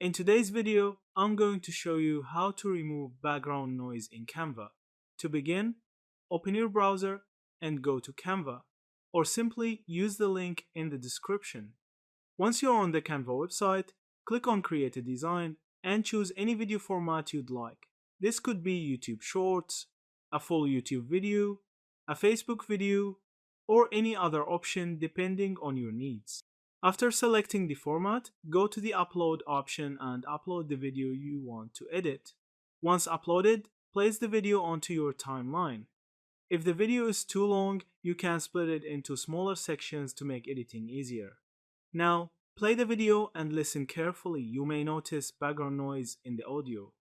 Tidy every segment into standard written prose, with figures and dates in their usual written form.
In today's video, I'm going to show you how to remove background noise in Canva. To begin, open your browser and go to Canva, or simply use the link in the description. Once you're on the Canva website, click on Create a Design and choose any video format you'd like. This could be YouTube Shorts, a full YouTube video, a Facebook video, or any other option depending on your needs. After selecting the format, go to the Upload option and upload the video you want to edit. Once uploaded, place the video onto your timeline. If the video is too long, you can split it into smaller sections to make editing easier. Now, play the video and listen carefully. You may notice background noise in the audio.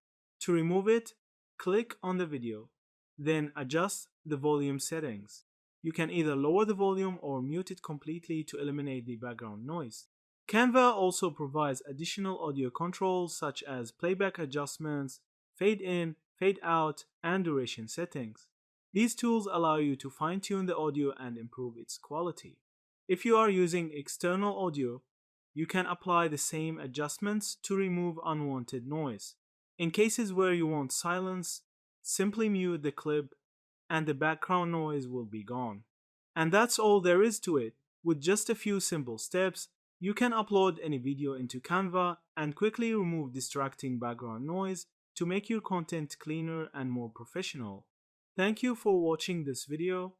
To remove it, click on the video, then adjust the volume settings. You can either lower the volume or mute it completely to eliminate the background noise. Canva also provides additional audio controls such as playback adjustments, fade in, fade out, and duration settings. These tools allow you to fine-tune the audio and improve its quality. If you are using external audio, you can apply the same adjustments to remove unwanted noise. In cases where you want silence, simply mute the clip and the background noise will be gone. And that's all there is to it. With just a few simple steps, you can upload any video into Canva and quickly remove distracting background noise to make your content cleaner and more professional. Thank you for watching this video.